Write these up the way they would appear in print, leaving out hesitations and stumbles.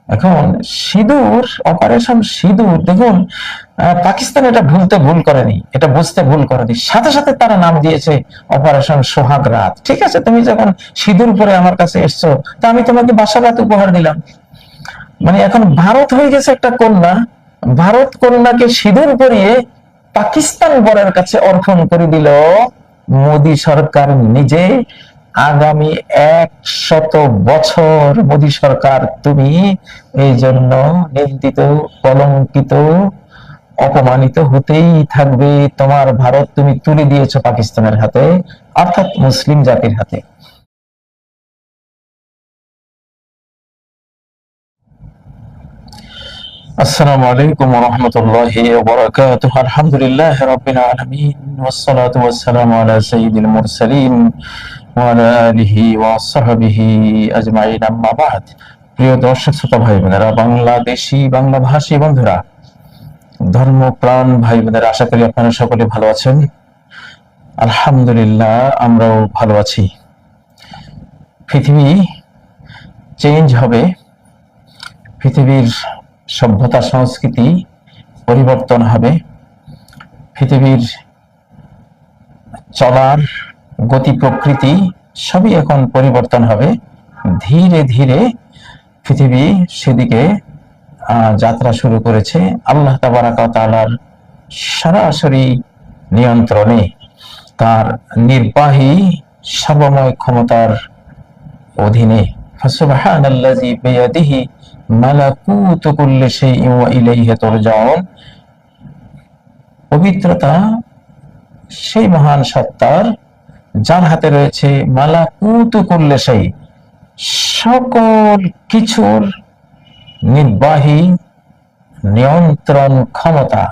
এখন সিঁদুর, অপারেশন সিঁদুর, দেখুন পাকিস্তান এটা ভুল করেনি, এটা বুঝতে ভুল করেনি, সাথে সাথে তারা নাম দিয়েছে অপারেশন সোহাগ রাত। ঠিক আছে, তুমি যখন সিঁদুর পরে আমার কাছে এসছো, তা আমি তোমাকে বাসারাত উপহার দিলাম। মানে এখন ভারত হয়ে গেছে একটা কন্যা, ভারত কন্যাকে সিঁদুর পরিয়ে পাকিস্তান বরের কাছে অর্পণ করে দিল মোদী সরকার নিজে। আগামী 100 বছর মোদী সরকার তুমি এই জন্য নিন্দিত, কলঙ্কিত, অপমানিত হতেই থাকবে। তোমার ভারত তুমি তুলে দিয়েছো পাকিস্তানের হাতে, অর্থাৎ মুসলিম জাতির হাতে। আসসালামু আলাইকুম ওয়া রাহমাতুল্লাহি ওয়া বারাকাতুহু। আলহামদুলিল্লাহি রাব্বিল আলামিন ওয়াসসালাতু ওয়াসসালামু আলা সাইয়্যিদিল মুরসালিন ওয়া আলা আলিহি ওয়া সাহবিহি আজমাইন, আম্মা বাদ। প্রিয় দর্শক শ্রোতা ভাই বোনেরা, বাংলাদেশী বাংলা ভাষী বন্ধুরা, ধর্মপ্রাণ ভাই বোনেরা, আশা করি আপনারা সকলে ভালো আছেন। আলহামদুলিল্লাহ, আমরাও ভালো আছি। পৃথিবী চেঞ্জ হবে, পৃথিবীর সভ্যতা সংস্কৃতি পরিবর্তন হবে, পৃথিবীর চলার গতি প্রকৃতি সবই এখন পরিবর্তন হবে। ধীরে ধীরে পৃথিবী সেদিকে যাত্রা শুরু করেছে আল্লাহ তাবারাক ওয়া তাআলার সরাসরি নিয়ন্ত্রণে, তার নির্বাহী সর্বময় ক্ষমতার অধীনে। ফাসুবহানাল্লাযী বিয়াদিহি মালাকুতু কুল্লি শাইইন ওয়া ইলাইহি তুরজাউন। পবিত্রতা সেই মহান সত্তার যার হাতে রয়েছে মালাকুতু কুল্লি শাই, সকল কিছুর নির্বাহী নিয়ন্ত্রণ ক্ষমতা,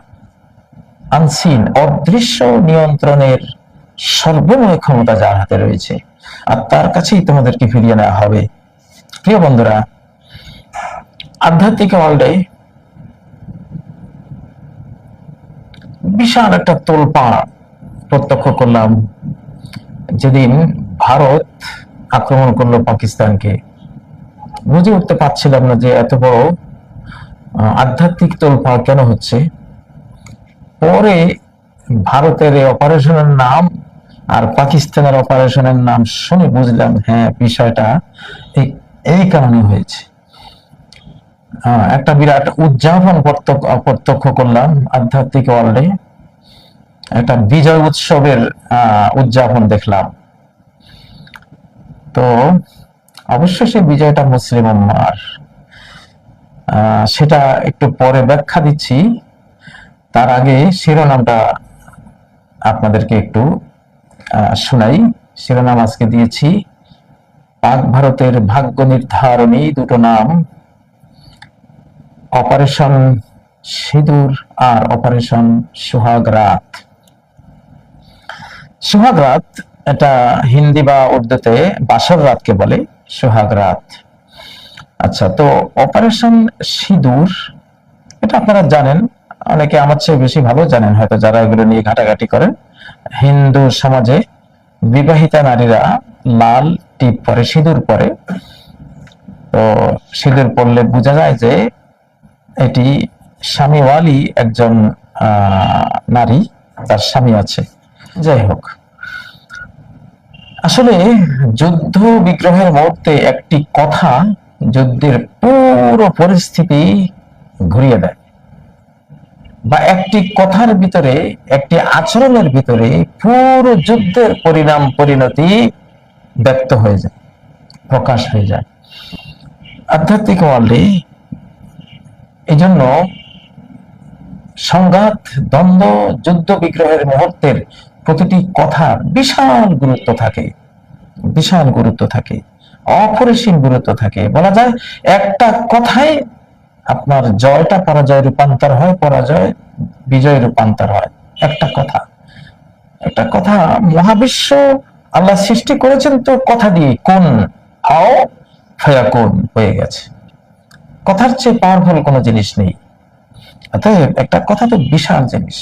আনসিন অদৃশ্য নিয়ন্ত্রণের সর্বময় ক্ষমতা যার হাতে রয়েছে, আর তার কাছেই তোমাদেরকে ফিরিয়ে নেওয়া হবে। প্রিয় বন্ধুরা, আধ্যাত্মিক ওয়ার্ল্ডে বিশাল একটা তোলপাড় প্রত্যক্ষ করলাম যেদিন ভারত আক্রমণ করলো পাকিস্তানকে। বুঝে উঠতে পারছিলাম না যে এত বড় আধ্যাত্মিক তোলপাড় কেন হচ্ছে। পরে ভারতের এই অপারেশনের নাম আর পাকিস্তানের অপারেশনের নাম শুনে বুঝলাম, হ্যাঁ, বিষয়টা এই কারণে হয়েছে। একটা বিরাট উদযাপন প্রত্যক্ষ করলাম আধ্যাত্মিক ওয়ার্ল্ডে, একটা বিজয় উৎসবের উদযাপন দেখলাম। তো অবশ্যই সেই বিজয়টা মুসলিম উম্মাহর, সেটা একটু পরে ব্যাখ্যা দিচ্ছি। তার আগে শিরোনামটা আপনাদেরকে একটু শোনাই। শিরোনাম আজকে দিয়েছি পাক ভারতের ভাগ্য নির্ধারণী দুটো নাম, অপারেশন সিঁদুর আর অপারেশন সোহাগ রাত। সোহাগ রাত এটা হিন্দি বা উর্দুতে বাসর রাতকে বলে সোহাগ রাত। আচ্ছা, তো অপারেশন সিঁদুর এটা আপনারা জানেন, অনেকে আমার চেয়ে বেশি ভালো জানেন হয়তো যারা এগুলো নিয়ে ঘাটাঘাটি করেন। হিন্দু সমাজে বিবাহিতা নারীরা লাল টিপ পরে, সিঁদুর পরে। তো সিঁদুর পরলে বোঝা যায় যে এটি স্বামীওয়ালি একজন নারী, তার স্বামী আছে। যাই হোক, আসলে যুদ্ধ বিগ্রহের মুহূর্তে একটি কথা যুদ্ধের পুরো পরিস্থিতি ঘুরিয়ে দেয়, বা একটি কথার ভিতরে, একটি আচরণের ভিতরে পুরো যুদ্ধের পরিণাম পরিণতি ব্যক্ত হয়ে যায়, প্রকাশ হয়ে যায় আধ্যাত্মিক ওয়ার্ল্ডে। এই জন্য সংঘাত, দ্বন্দ্ব, যুদ্ধ বিগ্রহের মুহূর্তের প্রতিটি কথা বিশাল গুরুত্ব থাকে, বিশাল গুরুত্ব থাকে, অপরিসীম গুরুত্ব থাকে। বলা যায় একটা কথায় আপনার জয়টা পরাজয় রূপান্তর হয়, পরাজয় বিজয় রূপান্তর হয়। একটা কথা, একটা কথা। মহাবিশ্ব আল্লাহ সৃষ্টি করেছেন তো কথা দিয়ে, কোন হাও ফায়াকুন হয়ে গেছে। কথার চেয়ে পাওয়ারফুল কোনো জিনিস নেই। অতএব একটা কথা তো বিশাল জিনিস।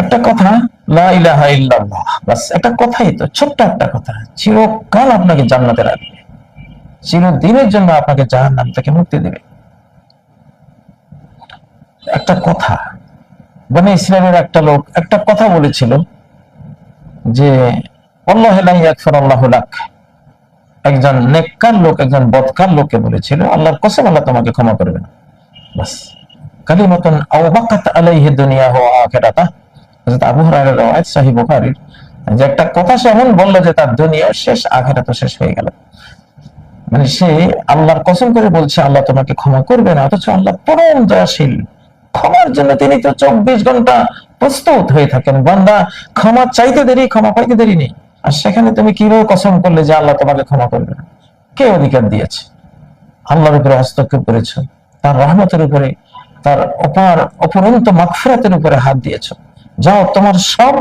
একটা কথা, লা ইলাহা ইল্লাল্লাহ, বাস একটা কথাই তো, ছোট্ট একটা কথা, চিরকাল আপনাকে জান্নাতে রাখবে, চিরদিনের জন্য আপনাকে জাহান্নাম থেকে মুক্তি দেবে। একটা কথা, বনি ইসরায়েলের একটা লোক একটা কথা বলেছিল যে আল্লাহু লা ইয়াগফিরুল্লাহু লাক, একজন নেককার লোক একজন বদকার লোককে বলেছিল আল্লাহর কসম আল্লাহ তোমাকে ক্ষমা করবে না। বাস কালিমাতুন আওবাকাত আলাইহি দুনিয়াহু ওয়া আখিরাতাহ, হযরত আবু হুরায়রার riwayat সহিহ বুখারীর, যে একটা কথা সে এমন বলল যে তার দুনিয়া শেষ আখিরাতও শেষ হয়ে গেল। মানে সে আল্লাহর কসম করে বলছে আল্লাহ তোমাকে ক্ষমা করবে না, অথচ আল্লাহ পরম দয়াশীল, ক্ষমার জন্য তিনি তো 24 ঘন্টা প্রস্তুত হয়ে থাকেন। বান্দা ক্ষমা চাইতে দেরি, ক্ষমা পাইতে দেরি নেই। আর সেখানে তুমি কিভাবে কসম করলে যে আল্লাহ তোমাকে ক্ষমা করবে না? কে অধিকার দিয়েছে? আল্লাহর উপরে হস্তক্ষেপ করেছো, তার রহমতের উপরে, তার অপরন্ত মাগফিরাতের উপরে হাত দিয়েছো। যাও, তোমার সব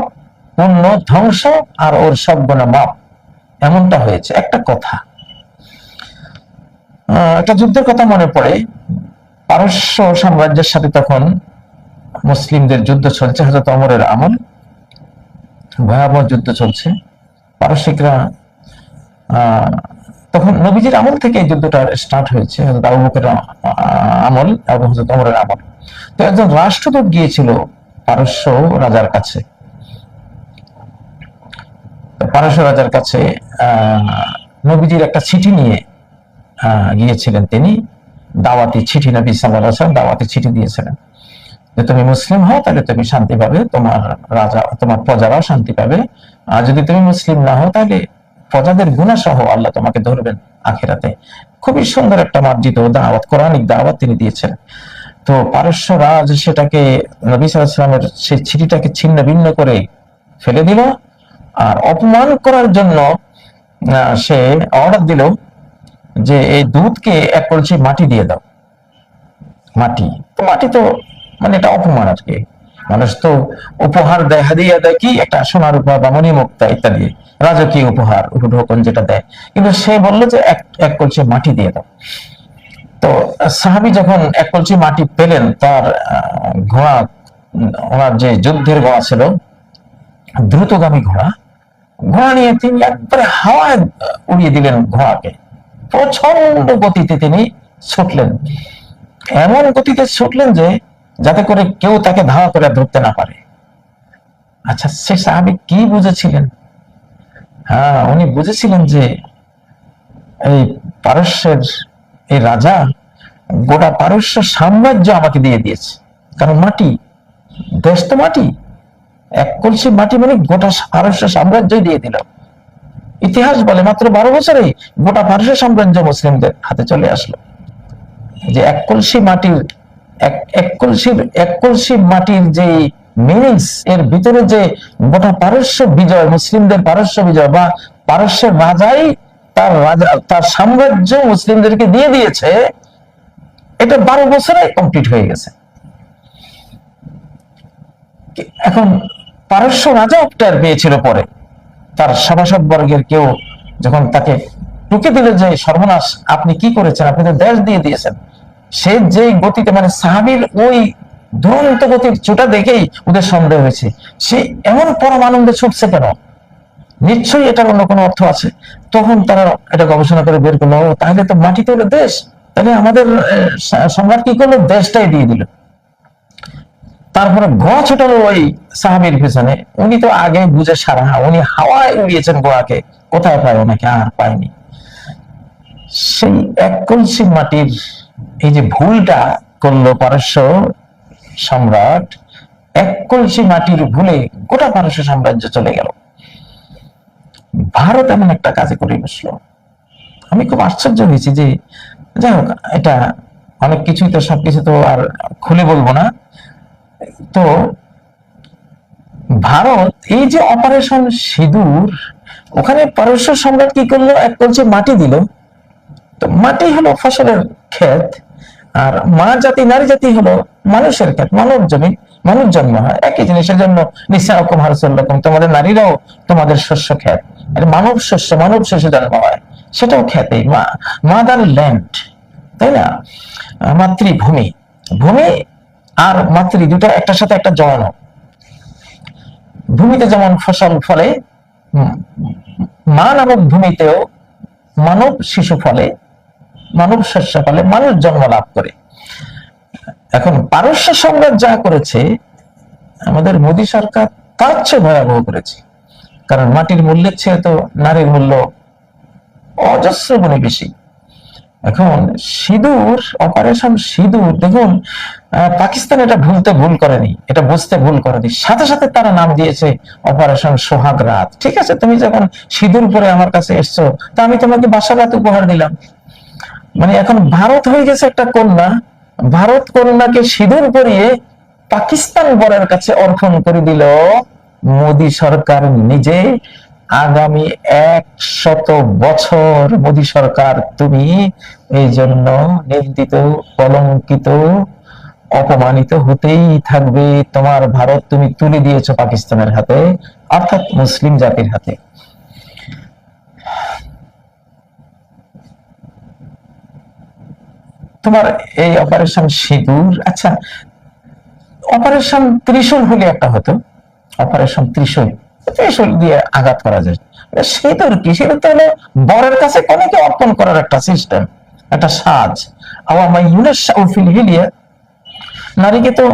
পুণ্য ধ্বংস আর ওর সব গুনাহ মাপ। এমনটা হয়েছে। একটা কথা, একটা যুদ্ধের কথা মনে পড়ে। পারস্য সাম্রাজ্যের সাথে তখন মুসলিমদের যুদ্ধ চলছে, হযরত ওমরের আমল, ভয়াবহ যুদ্ধ চলছে। পারস্যিকরা তখন নবীজির আমল থেকে এই যুদ্ধটা স্টার্ট হয়েছে, হযরত আবু বকরের আমল এবং হযরত ওমরের আমল। তো একজন রাষ্ট্রদূত গিয়েছিল পারস্য রাজার কাছে। পারস্য রাজার কাছে নবীজির একটা চিঠি নিয়ে গিয়েছিলেন তিনি, দাওয়াতি চিঠি। নবী সাল্লাল্লাহু আলাইহি ওয়াসাল্লাম দাওয়াতি চিঠি দিয়েছিলেন যে তুমি মুসলিম হও তাহলে তুমি শান্তি পাবে, তোমার রাজা তোমার প্রজারাও শান্তি পাবে, আর যদি তুমি মুসলিম না হও তাহলে প্রজাদের গুনাহ সহ আল্লাহ তোমাকে ধরবেন আখিরাতে। খুবই সুন্দর একটা মার্জিত দাওয়াত, কোরআনিক দাওয়াত তিনি দিয়েছেন। তো পারস্য রাজ সেটাকে, নবী সাল্লাল্লাহু আলাইহি ওয়াসাল্লামের সেই চিঠিটাকে ছিন্ন ভিন্ন করে ফেলে দিল, আর অপমান করার জন্য সে অর্ডার দিল যে এই দুধকে এক কলসি মাটি দিয়ে দাও। মাটি তো, মাটি তো মানে এটা অপমান আর কি। মানুষ তো উপহার দেয়, হাদিয়া দেয়, কি একটা সোনার উপহার বা মণিমুক্তা ইত্যাদি রাজকীয় উপহার, উপঢৌকন যেটা দেয়। কিন্তু সে বললো যে এক কলসি মাটি দিয়ে দাও। তো সাহাবী যখন এক কলসি মাটি পেলেন, তার ঘোড়া, ওনার যে যুদ্ধের ঘোড়া ছিল, দ্রুতগামী ঘোড়া, ঘোড়া নিয়ে তিনি একবারে হাওয়ায় উড়িয়ে দিলেন ঘোড়াকে। প্রচন্ড গতিতে তিনি ছুটলেন, এমন গতিতে ছুটলেন যে যাতে করে কেউ তাকে ধাওয়া করে ধরতে না পারে। আচ্ছা, সে সাহাবী কি বুঝেছিলেন? হ্যাঁ, উনি বুঝেছিলেন যে এই পারস্যের এই রাজা গোটা পারস্য সাম্রাজ্য আমাকে দিয়ে দিয়েছে। কারণ মাটি, দেশ তো মাটি, এক কলসি মাটি মানে গোটা পারস্য সাম্রাজ্যই দিয়ে দিল। ইতিহাস বলে মাত্র 12 বছরে গোটা পারস্য সাম্রাজ্য মুসলিমদের হাতে চলে আসলো। যে এক কলসি মাটির, এক কলসি মাটির যে মিনিংস, এর ভিতরে যে গোটা পারস্য বিজয়, মুসলিমদের পারস্য বিজয়, বা পারস্যের রাজাই তার সাম্রাজ্য মুসলিমদেরকে দিয়ে দিয়েছে, এটা 12 বছরে কমপ্লিট হয়ে গেছে। এখন পারস্য রাজা টের পেয়েছিল পরে, তার সভাসদ বর্গের কেউ যখন তাকে টুকে দিল যে সর্বনাশ, আপনি কি করেছেন, আপনি তো দেশ দিয়ে দিয়েছেন। সে যে গতিতে, মানে সাহাবীর ওই দুরন্ত গতির ছোটা দেখেই ওদের সন্দেহ হয়েছে, সে এমন পরম আনন্দে ছুটছে কেন, নিশ্চয়ই এটার অন্য কোনো অর্থ আছে। তখন তারা এটা গবেষণা করে বের করলো, তাহলে তো মাটিতে হলো দেশ, তাহলে আমাদের সম্রাট কি করলো, দেশটাই দিয়ে দিল। তারপরে ঘোড়া ছোটালো ওই সাহাবীর পিছনে। উনি তো আগে বুঝে সারা, উনি হাওয়ায় উড়িয়েছেন ঘোড়াকে, কোথায় পায় ওনাকে, আর পায়নি। সেই এক কলসি মাটির এই যে ভুলটা করলো পারস্য সম্রাট, এক কলসি মাটির ভুলে গোটা পারস্য সাম্রাজ্য চলে গেল। ভারত এমন একটা কাজে করে বসলো। আমি খুব আশ্চর্য হয়েছি যে, যাই হোক, এটা অনেক কিছুই তো, সবকিছু তো আর খুলে বলবো না। তো ভারত এই যে অপারেশন সিঁদুর, ওখানে পারস্য সম্রাট কি করলো, এক কলসি মাটি দিল। তো মাটি হলো ফসলের ক্ষেত, আর মা জাতি নারী জাতি হলো মানুষের ক্ষেত, মানব জমি, মানুষ জন্ম হয়। একই জিনিসের জন্য নিসাউকুম হারসুল লাকুম, তোমাদের নারীরাও তোমাদের শস্য ক্ষেত, মানব শস্য, মানব শস্য জন্ম হয়, সেটাও খেতে। মাদার ল্যান্ড, তাই না? মাতৃভূমি, ভূমি আর মাতৃ দুটো একটার সাথে একটা জড়ানো। ভূমিতে যেমন ফসল ফলে, মা নামক ভূমিতেও মানব শিশু ফলে, মানব শস্যপালে মানুষ জন্ম লাভ করে। এখন পারস্য সম্রাট যা করেছে আমাদের মোদী সরকার তার চেয়ে ভয়াবহ করেছে। কারণ মাটির মূল্যের চেয়ে তো নারীর মূল্য অজস্র গুণে বেশি। এখন সিঁদুর, অপারেশন সিঁদুর, দেখুন পাকিস্তান এটা ভুল করেনি, এটা বুঝতে ভুল করেনি, সাথে সাথে তারা নাম দিয়েছে অপারেশন সোহাগ রাত। ঠিক আছে, তুমি যখন সিঁদুর পরে আমার কাছে এসছো, তা আমি তোমাকে বাসর রাত উপহার দিলাম। মানে এখন ভারত হয়ে গেছে একটা কন্যা, ভারত কন্যাকে সিঁদুর পরিয়ে পাকিস্তান বরের কাছে অর্পণ করে দিল মোদী সরকার নিজে। আগামী 100 বছর মোদী সরকার তুমি এই জন্য নিন্দিত, কলঙ্কিত, অপমানিত হতেই থাকবে। তোমার ভারত তুমি তুলে দিয়েছো পাকিস্তানের হাতে, অর্থাৎ মুসলিম জাতির হাতে। তোমার এই অপারেশন সিঁদুর, আচ্ছা অপারেশন ত্রিশূল হলে একটা হতো, অপারেশন ত্রিশূল, ত্রিশূল দিয়ে আঘাত করা যায়। সিঁদুর কি? সিঁদুর তো হলো বরের কাছে কনেকে অর্পণ করার একটা সিস্টেম, একটা সাজ। নারীকে তো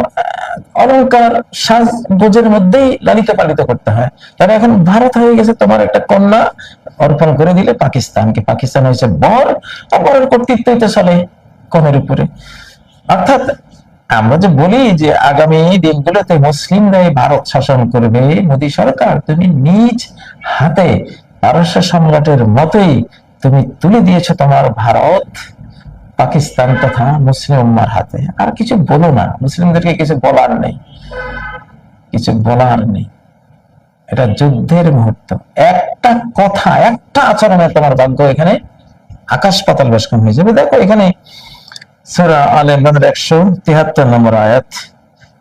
অলংকার সাজ গোজের মধ্যেই লালিত পালিত করতে হয়। তাহলে এখন ভারত হয়ে গেছে তোমার একটা কন্যা, অর্পণ করে দিলে পাকিস্তানকে, পাকিস্তান হয়েছে বর, বরের কর্তৃত্বই তো চলে কনের উপরে। অর্থাৎ আমরা যে বলি যে আগামী দিনগুলোতে মুসলিমরাই ভারত শাসন করবে, মোদী সরকার তুমি নিজ হাতে পারস্য সম্রাটের মতোই তুমি তুলে দিয়েছো তোমার ভারত পাকিস্তান তথা মুসলিম উম্মার হাতে। আর কিছু বলো না, মুসলিমদেরকে কিছু বলার নেই, কিছু বলার নেই। এটা যুদ্ধের মুহূর্ত। একটা কথা, একটা আচরণে তোমার ভাগ্য এখানে আকাশ পাতাল বেশকম হয়ে যাবে। দেখো এখানে সূরা আলে ইমরানের 173 নম্বর আয়াত।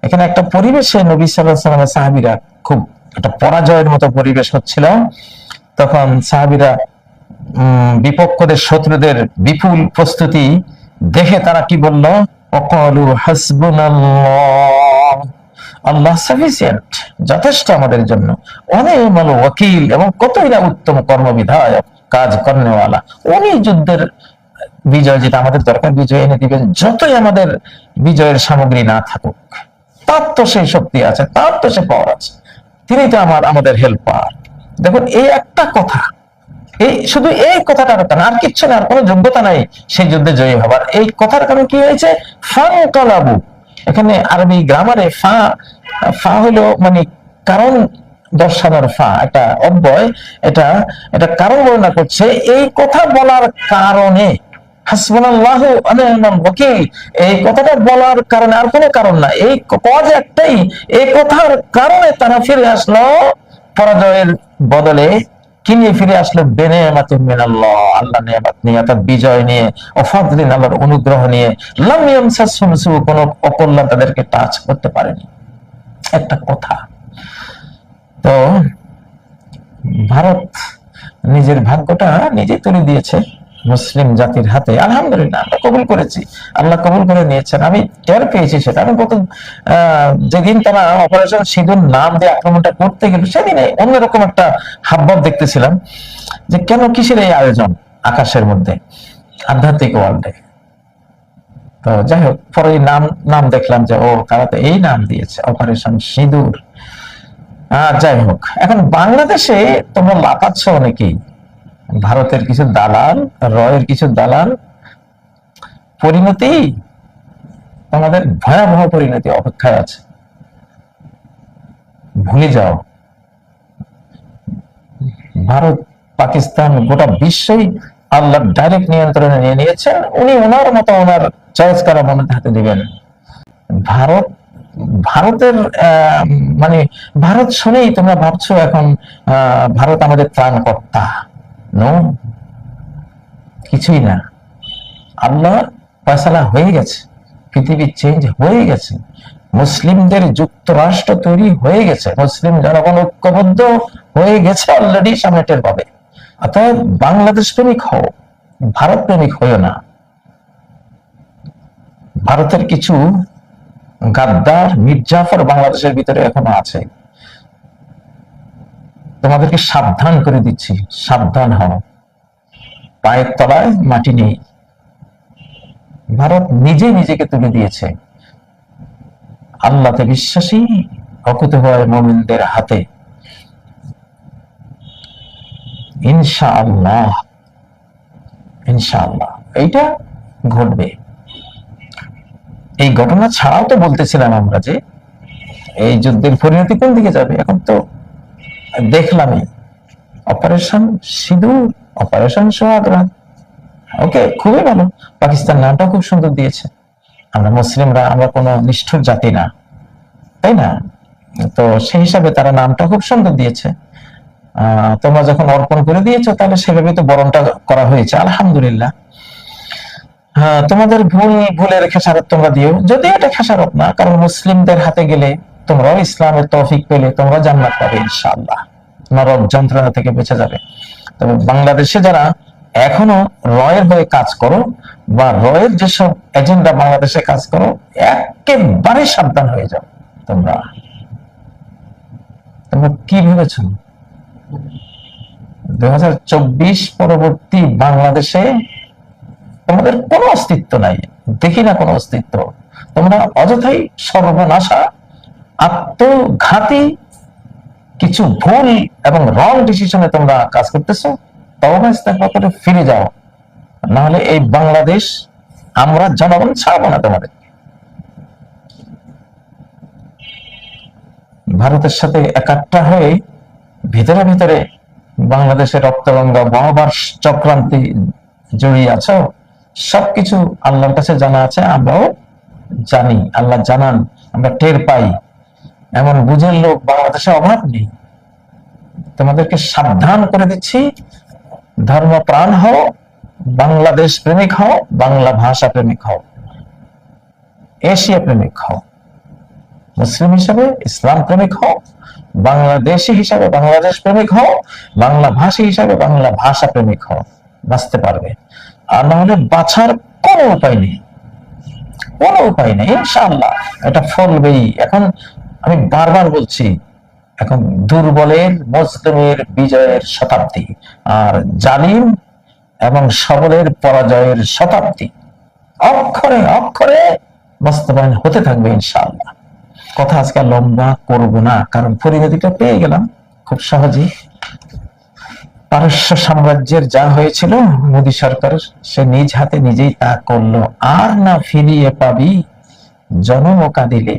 এখানে একটা পরিবেশে নবী সাল্লাল্লাহু আলাইহি ওয়াসাল্লামের সাহাবীরা খুব একটা পরাজয়ের মতো পরিবেশ হচ্ছিল। তখন সাহাবীরা বিপক্ষদের, শত্রুদের বিপুল প্রস্তুতি দেখে তারা কি বলল? ওয়াকালু হাসবুনাল্লাহ, আল্লাহ সাফিসিয়েন্ট, যথেষ্ট আমাদের জন্য, অনিমাল ওয়াকিল, এবং কতই না উত্তম কর্মবিধায়ক, কাজ কর্নেওয়ালা। উনি যুদ্ধের বিজয়, যেটা আমাদের দরকার, বিজয় এনে দিবেন, যতই আমাদের বিজয়ের সামগ্রী না থাকুক। তার তো সেই শক্তি আছে, তার তো সে পাওয়ার আছে, তিনি তো আমাদের হেল্পার। দেখুন এই একটা কথা, এই শুধু এই কথাটার কারণে, আর কিচ্ছু না, আর কোনো যোগ্যতা নাই সেই যুদ্ধে জয়ী হবার। এই কথার কারণে কি হয়েছে? ফানকালাবু, এখানে আরবি গ্রামারে ফা, ফা হলো মানে কারণ দর্শানোর ফা, একটা অব্যয়, এটা এটা কারণ বর্ণনা করছে। এই কথা বলার কারণে, হাসবুনাল্লাহু ওয়া নি'মাল ওয়াকিল, এই কথাটা বলার কারণে, আর কোনো কারণ না, এই কজ একটাই, এই কথার কারণে তারা ফিরে আসলো পরাজয়ের বদলে কি নিয়ে ফিরে আসলো? বেনেমাতুম মিনাল্লাহ, আল্লাহ নিয়ামত নিয়ে, অর্থাৎ বিজয় নিয়ে, ও ফাদলিন, আল্লাহর অনুগ্রহ নিয়ে। লাম ইয়ামসাসহুম সু, কোনো অকল্যাণ তাদেরকে টাচ করতে পারেনি। একটা কথা। তো ভারত নিজের ভাগ্যটা নিজে তুলে দিয়েছে মুসলিম জাতির হাতে। আলহামদুলিল্লাহ, আমরা কবুল করেছি, আল্লাহ কবুল করে নিয়েছেন। আমি টের পেয়েছি সেটা। আমি প্রথম যেদিন তারা অপারেশন সিঁদুর নাম দিয়ে আক্রমণটা করতে গেল, সেদিনে অন্যরকম একটা হাবভাব দেখতেছিলাম, যে কেন, কিসের এই আয়োজন আকাশের মধ্যে, আধ্যাত্মিক ওয়ার্ল্ডে। তো যাই হোক, পরে নাম দেখলাম যে ও, তারা তো এই নাম দিয়েছে, অপারেশন সিঁদুর। যাই হোক, এখন বাংলাদেশে তোমরা লাফাচ্ছ অনেকেই, ভারতের কিছু দালাল, রয়ের কিছু দালাল, পরিণতি, তোমাদের ভয়াবহ পরিণতি অপেক্ষায় আছে। ভুলে যাও, ভারত, পাকিস্তান, গোটা বিশ্বই আল্লাহর ডাইরেক্ট নিয়ন্ত্রণে নিয়ে নিয়েছেন। উনি ওনার মতো ওনার চয়েস করা মনের হাতে দিবেন। ভারতের মানে ভারত শুনেই তোমরা ভাবছো এখন ভারত আমাদের ত্রাণকর্তা। নো, কিছুই না। আল্লাহ ফয়সালা হয়ে গেছে, পৃথিবী চেঞ্জ হয়ে গেছে, মুসলিমদের যুক্তরাষ্ট্র তৈরি হয়ে গেছে, মুসলিম জনগণ ঐক্যবদ্ধ হয়ে গেছে অলরেডি, সামনে টের পাবে। অর্থাৎ বাংলাদেশ প্রেমিক হও, ভারত প্রেমিক হইও না। ভারতের কিছু গাদ্দার, মির্জাফর বাংলাদেশের ভিতরে এখনো আছে। তোমাদেরকে সাবধান করে দিচ্ছি, সাবধান হও, পায়ের তলায় মাটি নেই। ভারত নিজে নিজেকে তুলে দিয়েছে আল্লাহতে বিশ্বাসী অকুতোভয় মুমিনদের হাতে। ইনশাআল্লাহ, ইনশাআল্লাহ এইটা ঘটবে। এই ঘটনা ছাড়াও তো বলতেছিলাম আমরা যে এই যুদ্ধের পরিণতি কোন দিকে যাবে। এখন তো দেখলামই অপারেশন সিঁদুর, অপারেশন সোহাগ রাত। ওকে, খুবই ভালো। পাকিস্তান নামটা খুব সুন্দর দিয়েছে। আমরা মুসলিমরা আমরা কোনো নিষ্ঠুর জাতি না, তাই না? তো সেই হিসাবে তারা নামটা খুব সুন্দর দিয়েছে। তোমরা যখন অর্পণ করে দিয়েছো তাহলে সেভাবে তো বরণটা করা হয়েছে, আলহামদুলিল্লাহ। তোমাদের ভুলের খেসারত তোমরা দিও, যদি এটা খেসারত না, কারণ মুসলিমদের হাতে গেলে তোমরাও ইসলামের তৌফিক পেলে তোমরা জান্নাত পাবে ইনশাআল্লাহ, নরক যন্ত্রণা থেকে বেঁচে যাবে। তবে বাংলাদেশে যারা এখনো রয়ের হয়ে কাজ করো বা রয়ের যেসব এজেন্ডা বাংলাদেশে কাজ করো, একেবারে সাবধান হয়ে যাও। তোমরা কি ভেবেছ 2024 পরবর্তী বাংলাদেশে তোমাদের কোনো অস্তিত্ব নাই, দেখি না কোনো অস্তিত্ব। তোমরা অযথাই সর্বনাশা, আত্মঘাতী কিছু ভুল এবং রং ডিসিশনে তোমরা কাজ করতেছো। তওবা ইস্তেগফার করে ফিরে যাও, না হলে এই বাংলাদেশ আমরা জনগণ ছাড়বো না তোমাদের। ভারতের সাথে একাট্টা হয়ে ভিতরে ভিতরে বাংলাদেশের রক্তগঙ্গা বহবার চক্রান্তি জড়িয়ে আছো। সবকিছু আল্লাহর কাছে জানা আছে, আমরাও জানি, আল্লাহ জানান, আমরা টের পাই। এমন বুঝের লোক বাংলাদেশে অভাব নেই। তোমাদেরকে সাবধান করে দিচ্ছি, ধর্মপ্রাণ হও, বাংলাদেশ প্রেমিক হও, বাংলা ভাষা প্রেমিক হও, এশিয়া প্রেমিক হও, মুসলিম হিসাবে ইসলাম প্রেমিক হও, বাংলাদেশি হিসাবে বাংলাদেশ প্রেমিক হও, বাংলা ভাষী হিসাবে বাংলা ভাষা প্রেমিক হও, বাঁচতে পারবে। আর না হলে বাঁচার কোনো উপায় নেই, কোনো উপায় নেই। ইনশাআল্লাহ এটা ফলবেই। এখন আমি বারবার বলছি, এখন দুর্বলের মজলুমের বিজয়ের শতাব্দী, আর জালিম এবং সবলের পরাজয়ের শতাব্দী। অক্ষরে অক্ষরে বাস্তবায়ন হতে থাকবে ইনশাআল্লাহ। কথা আজকে লম্বা করব না, কারণ পরিণতিটা পেয়ে গেলাম খুব সহজেই। পারস্য সাম্রাজ্যের যা হয়েছিল, মোদী সরকার সে নিজ হাতে নিজেই তা করলো। আর না ফিরিয়ে পাবি জনম কাঁদিলে।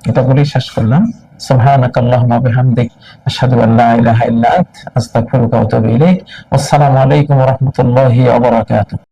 এটা বলেই শেষ করলাম। সুবহানাকাল্লাহুম্মা ওয়া বিহামদিক, আশহাদু আল্লা ইলাহা ইল্লা আনতা, আস্তাগফিরুকা ওয়া আতুবু ইলাইক। আসসালামু আলাইকুম ওয়া রাহমাতুল্লাহি ওয়া বারাকাতুহু।